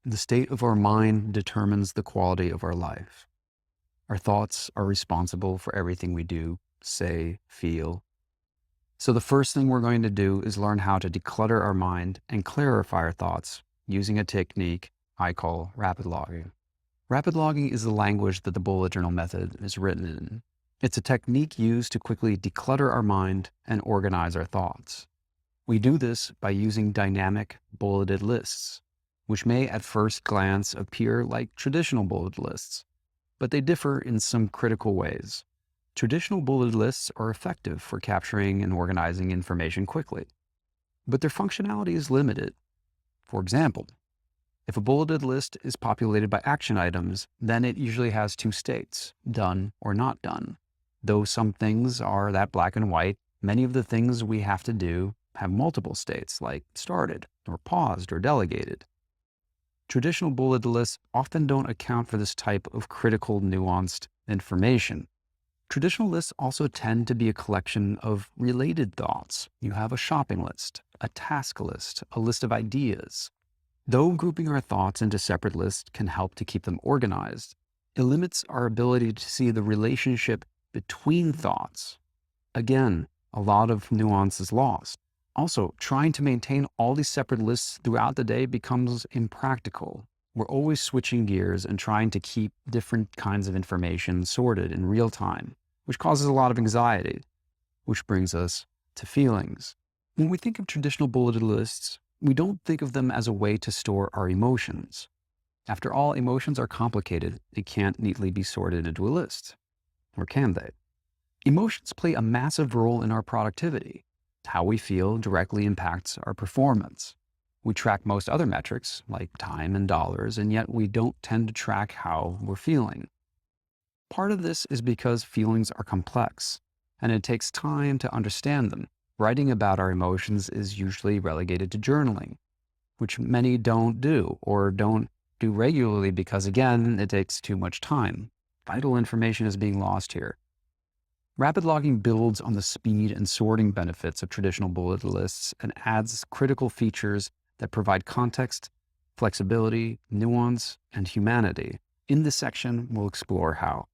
The state of our mind determines the quality of our life. Our thoughts are responsible for everything we do, say, feel. So the first thing we're going to do is learn how to declutter our mind and clarify our thoughts using a technique I call rapid logging. Rapid logging is the language that the bullet journal method is written in. It's a technique used to quickly declutter our mind and organize our thoughts. We do this by using dynamic bulleted lists, which may at first glance appear like traditional bulleted lists, but they differ in some critical ways. Traditional bulleted lists are effective for capturing and organizing information quickly, but their functionality is limited. For example, if a bulleted list is populated by action items, then it usually has two states, done or not done. Though some things are that black and white, many of the things we have to do have multiple states, like started, or paused, or delegated. Traditional bulleted lists often don't account for this type of critical, nuanced information. Traditional lists also tend to be a collection of related thoughts. You have a shopping list, a task list, a list of ideas. Though grouping our thoughts into separate lists can help to keep them organized, it limits our ability to see the relationship between thoughts. Again, a lot of nuance is lost. Also, trying to maintain all these separate lists throughout the day becomes impractical. We're always switching gears and trying to keep different kinds of information sorted in real time, which causes a lot of anxiety, which brings us to feelings. When we think of traditional bulleted lists, we don't think of them as a way to store our emotions. After all, emotions are complicated. They can't neatly be sorted into a list. Or can they? Emotions play a massive role in our productivity. How we feel directly impacts our performance. We track most other metrics, like time and dollars, and yet we don't tend to track how we're feeling. Part of this is because feelings are complex, and it takes time to understand them. Writing about our emotions is usually relegated to journaling, which many don't do or don't do regularly because, again, it takes too much time. Vital information is being lost here. Rapid logging builds on the speed and sorting benefits of traditional bulleted lists and adds critical features that provide context, flexibility, nuance, and humanity. In this section, we'll explore how.